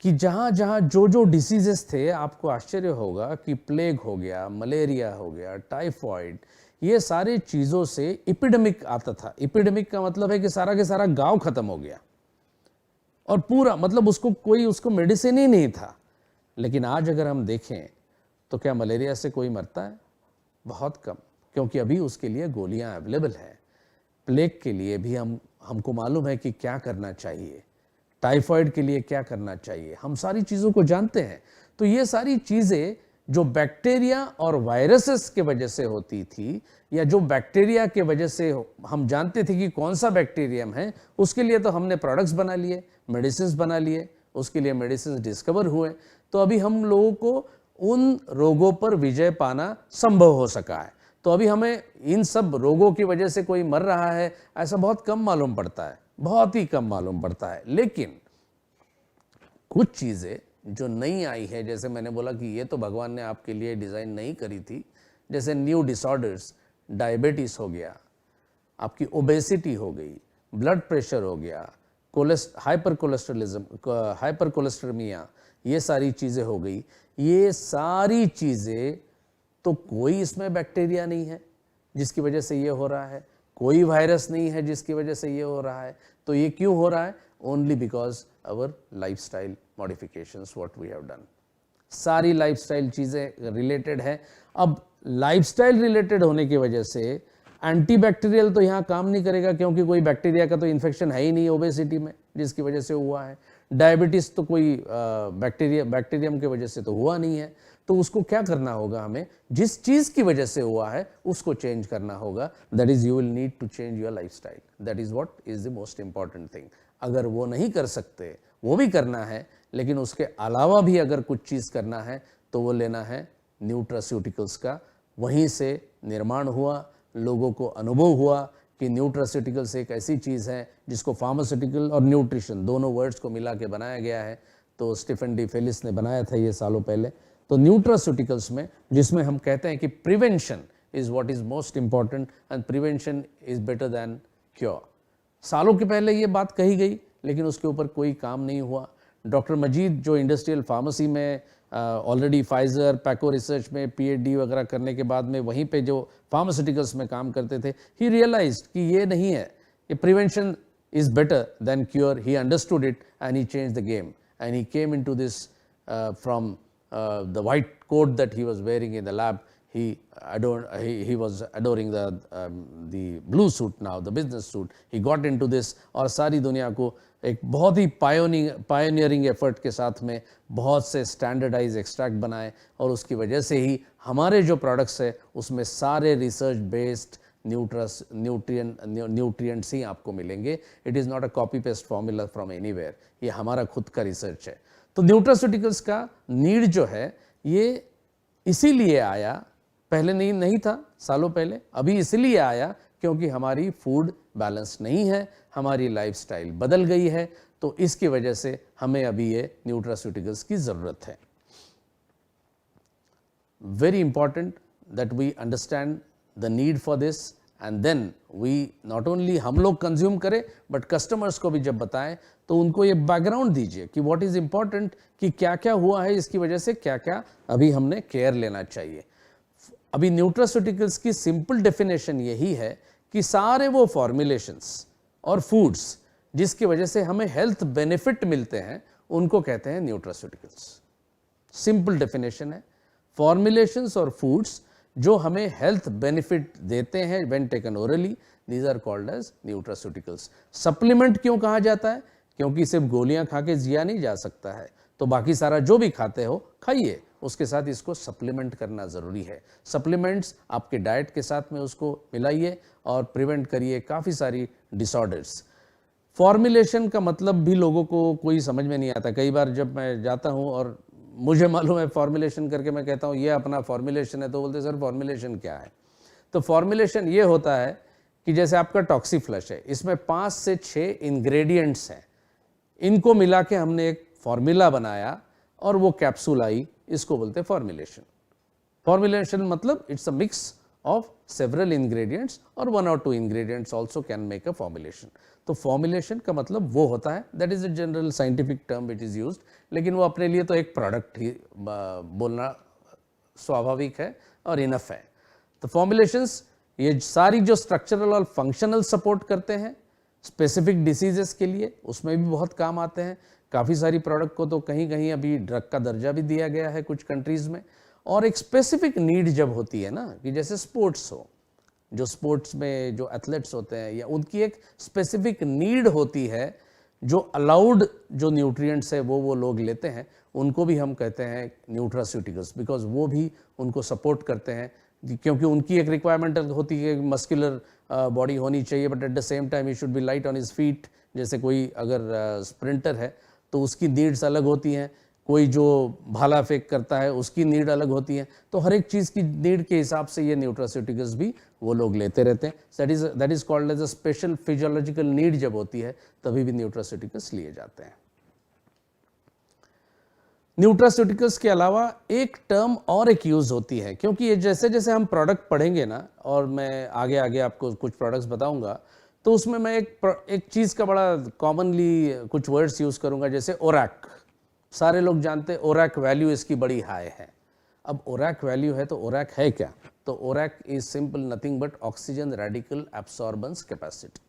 [SPEAKER 1] कि जहाँ जहाँ जो डिसीजेस थे, आपको आश्चर्य होगा कि प्लेग हो गया, मलेरिया हो गया, टाइफॉइड, ये सारे चीज़ों से एपिडेमिक आता था। एपिडेमिक का मतलब है कि सारा के सारा गांव खत्म हो गया और पूरा, मतलब उसको मेडिसिन ही नहीं था। लेकिन आज अगर हम देखें तो क्या मलेरिया से कोई मरता है? बहुत कम, क्योंकि अभी उसके लिए गोलियां अवेलेबल हैं। प्लेग के लिए भी हमको मालूम है कि क्या करना चाहिए, टाइफॉइड के लिए क्या करना चाहिए, हम सारी चीज़ों को जानते हैं। तो ये सारी चीज़ें जो बैक्टीरिया और वायरसेस के वजह से होती थी, या जो बैक्टीरिया के वजह से हम जानते थे कि कौन सा बैक्टीरियम है, उसके लिए तो हमने प्रोडक्ट्स बना लिए, मेडिसिन बना लिए, उसके लिए मेडिसिन डिस्कवर हुए। तो अभी हम लोगों को उन रोगों पर विजय पाना संभव हो सका है। तो अभी हमें इन सब रोगों की वजह से कोई मर रहा है ऐसा बहुत कम मालूम पड़ता है, बहुत ही कम मालूम पड़ता है। लेकिन कुछ चीज़ें जो नई आई है, जैसे मैंने बोला कि ये तो भगवान ने आपके लिए डिज़ाइन नहीं करी थी, जैसे न्यू डिसऑर्डर्स, डायबिटीज़ हो गया, आपकी ओबेसिटी हो गई, ब्लड प्रेशर हो गया, हाइपर कोलेस्ट्रेमिया, ये सारी चीज़ें हो गई। ये सारी चीज़ें तो कोई इसमें बैक्टीरिया नहीं है जिसकी वजह से ये हो रहा है, कोई वायरस नहीं है जिसकी वजह से ये हो रहा है। तो ये क्यों हो रहा है? Only because our lifestyle modifications what we have done. सारी लाइफस्टाइल चीज़ें रिलेटेड है। अब लाइफस्टाइल रिलेटेड होने की वजह से एंटीबैक्टीरियल तो यहाँ काम नहीं करेगा, क्योंकि कोई बैक्टीरिया का तो इन्फेक्शन है ही नहीं ओबेसिटी में जिसकी वजह से हुआ है। डायबिटीज़ तो कोई बैक्टीरियम की वजह से तो हुआ नहीं है। तो उसको क्या करना होगा, हमें जिस चीज़ की वजह से हुआ है उसको चेंज करना होगा। That is you will need to change your lifestyle. That is what is the most important thing. अगर वो नहीं कर सकते, वो भी करना है, लेकिन उसके अलावा भी अगर कुछ चीज़ करना है तो वो लेना है न्यूट्रास्यूटिकल्स का। वहीं से निर्माण हुआ, लोगों को अनुभव हुआ कि न्यूट्रास्यूटिकल्स एक ऐसी चीज़ है जिसको फार्मास्यूटिकल और न्यूट्रिशन दोनों वर्ड्स को मिला के बनाया गया है। तो स्टीफन डी फेलिस ने बनाया था ये सालों पहले। तो न्यूट्रास्यूटिकल्स में, जिसमें हम कहते हैं कि prevention is what is most important and prevention is better than cure. सालों के पहले ये बात कही गई, लेकिन उसके ऊपर कोई काम नहीं हुआ। डॉक्टर मजीद जो इंडस्ट्रियल फार्मेसी में ऑलरेडी फाइजर पैको रिसर्च में पीएचडी वगैरह करने के बाद में वहीं पे जो फार्मास्यूटिकल्स में काम करते थे, ही रियलाइज्ड कि ये नहीं है, ये prevention is better than cure. He understood it and he change the game and he came into this from the white coat that he was wearing in the lab. He was adoring the blue suit now, the business suit. He got into this और सारी दुनिया को एक बहुत ही pioneering effort के साथ में बहुत से स्टैंडर्डाइज एक्सट्रैक्ट बनाए, और उसकी वजह से ही हमारे जो प्रोडक्ट्स है उसमें सारे रिसर्च बेस्ड न्यूट्रिएंट्स ही आपको मिलेंगे। It is not a copy paste formula from anywhere, ये हमारा खुद का रिसर्च है। तो न्यूट्रास्यूटिकल्स का नीड जो है ये इसीलिए आया, पहले नहीं था सालों पहले, अभी इसलिए आया क्योंकि हमारी फूड बैलेंस नहीं है, हमारी लाइफस्टाइल बदल गई है। तो इसकी वजह से हमें अभी ये न्यूट्रास्यूटिकल्स की ज़रूरत है। Very important that we understand the need for this and then we not only हम लोग कंज्यूम करें बट कस्टमर्स को भी जब बताएं तो उनको ये बैकग्राउंड दीजिए कि व्हाट इज इंपॉर्टेंट, कि क्या क्या हुआ है, इसकी वजह से क्या क्या अभी हमने केयर लेना चाहिए। अभी न्यूट्रास्यूटिकल्स की सिंपल डेफिनेशन यही है कि सारे वो फॉर्मुलेशंस और फूड्स जिसकी वजह से हमें हेल्थ बेनिफिट मिलते हैं उनको कहते हैं न्यूट्रास्यूटिकल्स। सिंपल डेफिनेशन है, फॉर्मुलेशंस और फूड्स जो हमें हेल्थ बेनिफिट देते हैं when taken orally, these are called as nutraceuticals. Supplement क्यों कहा जाता है? क्योंकि सिर्फ गोलियां खा के जिया नहीं जा सकता है, तो बाकी सारा जो भी खाते हो खाइए, उसके साथ इसको सप्लीमेंट करना ज़रूरी है। सप्लीमेंट्स आपके डाइट के साथ में उसको मिलाइए और प्रिवेंट करिए काफ़ी सारी डिसऑर्डर्स। फॉर्मुलेशन का मतलब भी लोगों को कोई समझ में नहीं आता। कई बार जब मैं जाता हूँ और मुझे मालूम है फॉर्मुलेशन करके मैं कहता हूँ ये अपना फॉर्मुलेशन है, तो बोलते सर फॉर्मुलेशन क्या है? तो फॉर्मुलेशन ये होता है कि जैसे आपका टॉक्सीफ्लश है, इसमें 5 से 6 इंग्रेडिएंट्स हैं, इनको मिला के हमने एक फॉर्मूला बनाया और वो कैप्सूल आई, इसको बोलते हैं फॉर्मुलेशन। फॉर्मुलेशन मतलब it's a mix of several ingredients or 1 or 2 ingredients also can make a formulation। तो formulation का मतलब वो होता है, that is a general scientific term which is used, लेकिन वो अपने लिए तो एक प्रोडक्ट ही बोलना स्वाभाविक है और इनफ है। तो फॉर्मुलेशंस ये सारी जो स्ट्रक्चरल और फंक्शनल सपोर्ट करते हैं स्पेसिफिक डिसीजेस के लिए, उसमें भी बहुत काम आते हैं। काफ़ी सारी प्रोडक्ट को तो कहीं कहीं अभी ड्रग का दर्जा भी दिया गया है कुछ कंट्रीज़ में। और एक स्पेसिफिक नीड जब होती है ना, कि जैसे स्पोर्ट्स हो, जो स्पोर्ट्स में जो एथलेट्स होते हैं या उनकी एक स्पेसिफिक नीड होती है, जो अलाउड जो न्यूट्रिएंट्स है वो लोग लेते हैं, उनको भी हम कहते हैं न्यूट्रास्यूटिकल्स, बिकॉज वो भी उनको सपोर्ट करते हैं, क्योंकि उनकी एक रिक्वायरमेंट होती है मस्कुलर बॉडी होनी चाहिए, but at the same time he should be light on his feet. जैसे कोई अगर स्प्रिंटर है तो उसकी नीड्स अलग होती हैं, कोई जो भाला फेंक करता है उसकी नीड अलग होती है, तो हर एक चीज़ की नीड के हिसाब से ये न्यूट्रास्यूटिकल्स भी वो लोग लेते रहते हैं। That is called as a special physiological need जब होती है तभी भी न्यूट्रास्यूटिकल्स लिए जाते हैं। न्यूट्रास्यूटिकल्स के अलावा एक टर्म और एक यूज होती है, क्योंकि ये जैसे जैसे हम प्रोडक्ट पढ़ेंगे ना, और मैं आगे आगे आपको कुछ प्रोडक्ट्स बताऊंगा, तो उसमें मैं एक चीज़ का बड़ा कॉमनली कुछ वर्ड्स यूज़ करूंगा, जैसे ओरैक। सारे लोग जानते हैं ओरैक वैल्यू इसकी बड़ी हाई है। अब ओरैक वैल्यू है तो ओरैक है क्या? तो ORAC is simple nothing but oxygen radical absorbance capacity.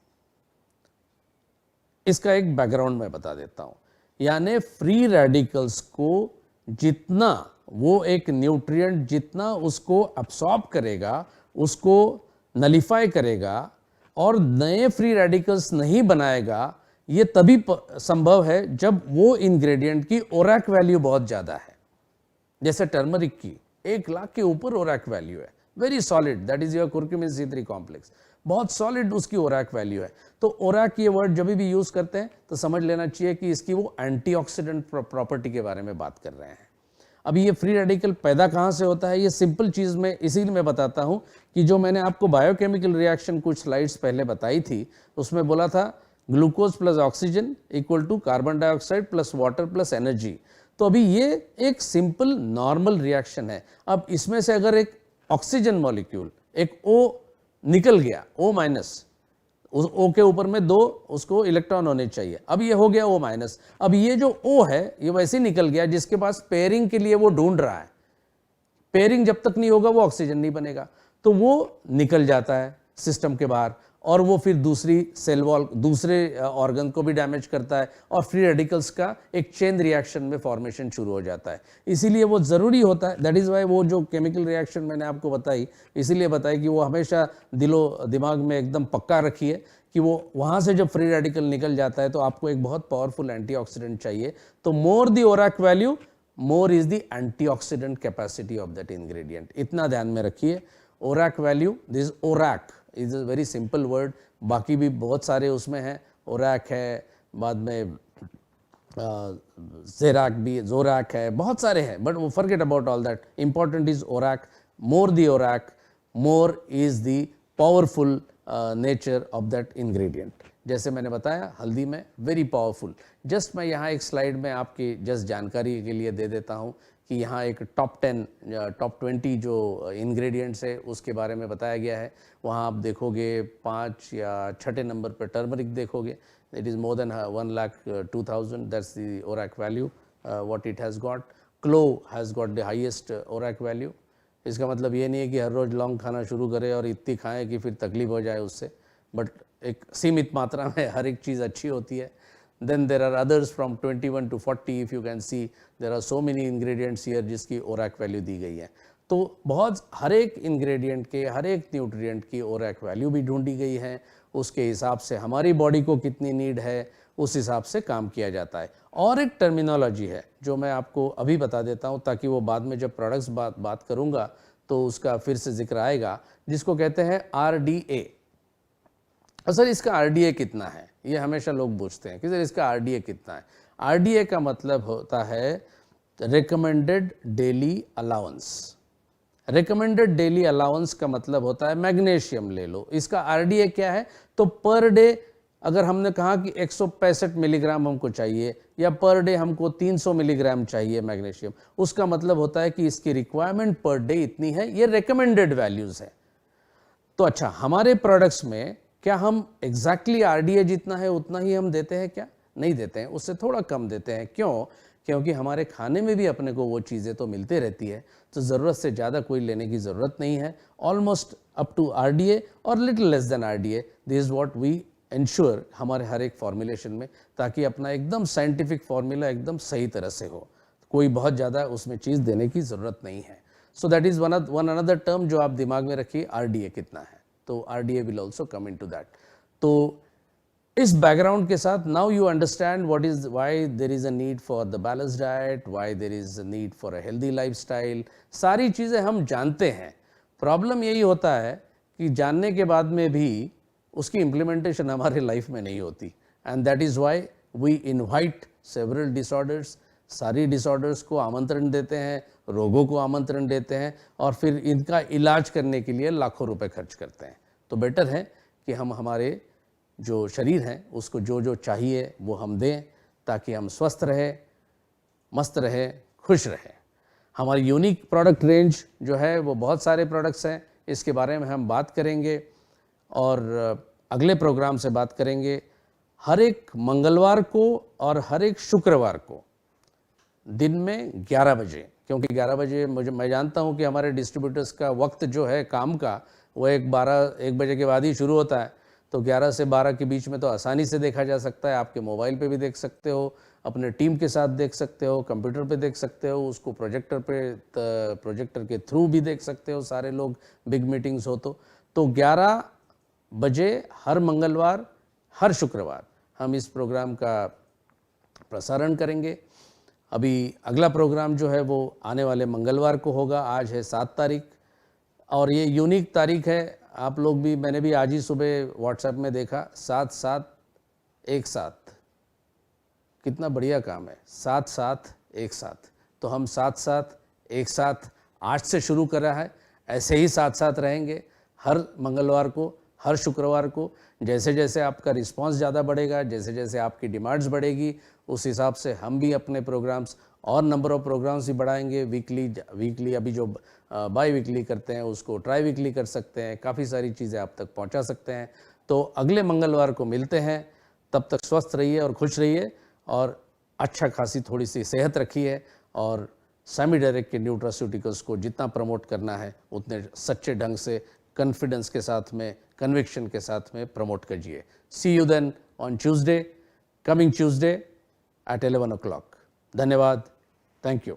[SPEAKER 1] इसका एक बैकग्राउंड मैं बता देता हूं। यानी फ्री रेडिकल्स को जितना वो एक न्यूट्रिएंट जितना उसको एब्सॉर्ब करेगा, उसको नलिफाई करेगा और नए फ्री रेडिकल्स नहीं बनाएगा, ये तभी संभव है जब वो इंग्रेडिएंट की ओरैक वैल्यू बहुत ज़्यादा है। जैसे टर्मरिक की 1 लाख के ऊपर ओरैक वैल्यू है, very solid, that is your curcumin C3 complex, बहुत सॉलिड उसकी ओरैक वैल्यू है। तो ओरैक ये वर्ड जब भी यूज़ करते हैं तो समझ लेना चाहिए कि इसकी वो एंटीऑक्सीडेंट प्रॉपर्टी के बारे में बात कर रहे हैं। अभी ये फ्री रेडिकल पैदा कहाँ से होता है, ये सिंपल चीज़ में इसीलिए मैं बताता हूँ कि जो मैंने आपको बायोकेमिकल रिएक्शन कुछ स्लाइड्स पहले बताई थी, उसमें बोला था glucose plus oxygen equal to carbon dioxide plus water plus energy. तो अभी ये एक सिंपल नॉर्मल रिएक्शन है। अब इसमें से अगर एक ऑक्सीजन मॉलिक्यूल, एक O निकल गया, O माइनस, उस O के ऊपर में 2 उसको इलेक्ट्रॉन होने चाहिए, अब ये हो गया O माइनस। अब ये जो O है ये वैसे निकल गया, जिसके पास पेयरिंग के लिए वो ढूंढ रहा है। पेयरिंग जब तक नहीं होगा वो ऑक्सीजन नहीं बनेगा, तो वो निकल जाता है सिस्टम के बाहर, और वो फिर दूसरी सेल वॉल, दूसरे ऑर्गन को भी डैमेज करता है, और फ्री रेडिकल्स का एक चेन रिएक्शन में फॉर्मेशन शुरू हो जाता है। इसीलिए वो ज़रूरी होता है, दैट इज़ वाई वो जो केमिकल रिएक्शन मैंने आपको बताई, इसीलिए बताई कि वो हमेशा दिलो दिमाग में एकदम पक्का रखिए कि वो वहाँ से जब फ्री रेडिकल निकल जाता है तो आपको एक बहुत पावरफुल एंटीऑक्सीडेंट चाहिए। तो more the ORAC value, more is the antioxidant capacity of that ingredient. इतना ध्यान में रखिए। ORAC value, this ORAC is a very simple word, बाकी भी बहुत सारे उसमें हैं। ओरैक है, बाद में ज़ेरैक भी, ज़ोरैक है, बहुत सारे हैं, बट वो forget about all that. Important is ORAC, more the ORAC, more is the powerful nature of that ingredient. जैसे मैंने बताया हल्दी में वेरी पावरफुल। जस्ट मैं यहाँ एक स्लाइड में आपकी जस्ट जानकारी के लिए दे देता हूँ कि यहाँ एक टॉप 10 टॉप 20 जो इंग्रेडिएंट्स है उसके बारे में बताया गया है। वहाँ आप देखोगे 5 या 6 नंबर पर टर्मरिक देखोगे, it is more than 1,02,000, that's the ORAC value what it has got. Clove has got the highest ORAC value. इसका मतलब ये नहीं है कि हर रोज़ लौंग खाना शुरू करें और इतनी खाएं कि फिर तकलीफ हो जाए उससे, बट एक सीमित मात्रा में हर एक चीज़ अच्छी होती है। Then there are others from 21 to 40, if you can see there are so many ingredients here जिसकी ORAC वैल्यू दी गई है। तो बहुत हर एक इंग्रेडिएंट के, हर एक न्यूट्रिएंट की ORAC वैल्यू भी ढूंढी गई है। उसके हिसाब से हमारी बॉडी को कितनी नीड है उस हिसाब से काम किया जाता है। और एक टर्मिनोलॉजी है जो मैं आपको अभी बता देता हूँ ताकि वो बाद में जब प्रोडक्ट्स बात करूँगा तो उसका फिर से जिक्र आएगा, जिसको कहते हैं RDA। सर इसका RDA कितना है, ये हमेशा लोग पूछते हैं कि सर इसका RDA कितना है। RDA का मतलब होता है recommended daily allowance. Recommended daily allowance का मतलब होता है मैग्नीशियम ले लो। इसका RDA क्या है, तो पर डे अगर हमने कहा कि 165 मिलीग्राम हमको चाहिए या पर डे हमको 300 मिलीग्राम चाहिए मैग्नीशियम, उसका मतलब होता है कि इसकी रिक्वायरमेंट पर डे इतनी है, ये रिकमेंडेड वैल्यूज है। तो अच्छा, हमारे प्रोडक्ट्स में क्या हम एग्जैक्टली RDA जितना है उतना ही हम देते हैं क्या? नहीं देते हैं, उससे थोड़ा कम देते हैं। क्यों? क्योंकि हमारे खाने में भी अपने को वो चीज़ें तो मिलते रहती है, तो ज़रूरत से ज़्यादा कोई लेने की ज़रूरत नहीं है। ऑलमोस्ट अप टू RDA और little less than RDA, this is what we ensure हमारे हर एक फॉर्मुलेशन में, ताकि अपना एकदम साइंटिफिक फार्मूला एकदम सही तरह से हो, कोई बहुत ज़्यादा उसमें चीज़ देने की ज़रूरत नहीं है। सो that is one another term जो आप दिमाग में रखिए, RDA कितना है, तो RDA will also come in to that. तो इस बैकग्राउंड के साथ now you understand what is why there is a need for the balance diet, why there is a need for a healthy lifestyle. सारी चीज़ें हम जानते हैं। Problem यही होता है कि जानने के बाद में भी उसकी इम्प्लीमेंटेशन हमारे लाइफ में नहीं होती, and that is why we invite several disorders. सारी डिसऑर्डर्स को आमंत्रण देते हैं, रोगों को आमंत्रण देते हैं, और फिर इनका इलाज करने के लिए लाखों रुपए खर्च करते हैं। तो बेटर है कि हम हमारे जो शरीर हैं उसको जो जो चाहिए वो हम दें, ताकि हम स्वस्थ रहें, मस्त रहें, खुश रहें। हमारी यूनिक प्रोडक्ट रेंज जो है वो बहुत सारे प्रोडक्ट्स हैं, इसके बारे में हम बात करेंगे और अगले प्रोग्राम से बात करेंगे। हर एक मंगलवार को और हर एक शुक्रवार को दिन में 11 बजे, क्योंकि 11 बजे मैं जानता हूं कि हमारे डिस्ट्रीब्यूटर्स का वक्त जो है काम का वो 1 बजे के बाद ही शुरू होता है, तो 11 से 12 के बीच में तो आसानी से देखा जा सकता है। आपके मोबाइल पे भी देख सकते हो, अपने टीम के साथ देख सकते हो, कंप्यूटर पे देख सकते हो, उसको प्रोजेक्टर के थ्रू भी देख सकते हो, सारे लोग, बिग मीटिंग्स हो तो 11 बजे हर मंगलवार, हर शुक्रवार हम इस प्रोग्राम का प्रसारण करेंगे। अभी अगला प्रोग्राम जो है वो आने वाले मंगलवार को होगा। आज है 7 तारीख और ये यूनिक तारीख है। आप लोग भी, मैंने भी आज ही सुबह व्हाट्सएप में देखा, 7-7-1-7, कितना बढ़िया काम है, 7-7-1-7। तो हम 7-7-1-7 आज से शुरू कर रहा है, ऐसे ही 7-7 रहेंगे हर मंगलवार को, हर शुक्रवार को। जैसे जैसे आपका रिस्पांस ज़्यादा बढ़ेगा, जैसे जैसे आपकी डिमांड्स बढ़ेगी, उस हिसाब से हम भी अपने प्रोग्राम्स और नंबर ऑफ प्रोग्राम्स भी बढ़ाएंगे। वीकली अभी जो बाई वीकली करते हैं उसको ट्राई वीकली कर सकते हैं, काफ़ी सारी चीज़ें आप तक पहुंचा सकते हैं। तो अगले मंगलवार को मिलते हैं, तब तक स्वस्थ रहिए और खुश रहिए और अच्छा खासी थोड़ी सी सेहत रखिए, और सेमी डायरेक्ट के न्यूट्रास्यूटिकल्स को जितना प्रमोट करना है उतने सच्चे ढंग से, कॉन्फिडेंस के साथ में, कन्विक्शन के साथ में प्रमोट कीजिए। See you then on Tuesday, coming Tuesday at 11 o'clock. धन्यवाद, थैंक यू।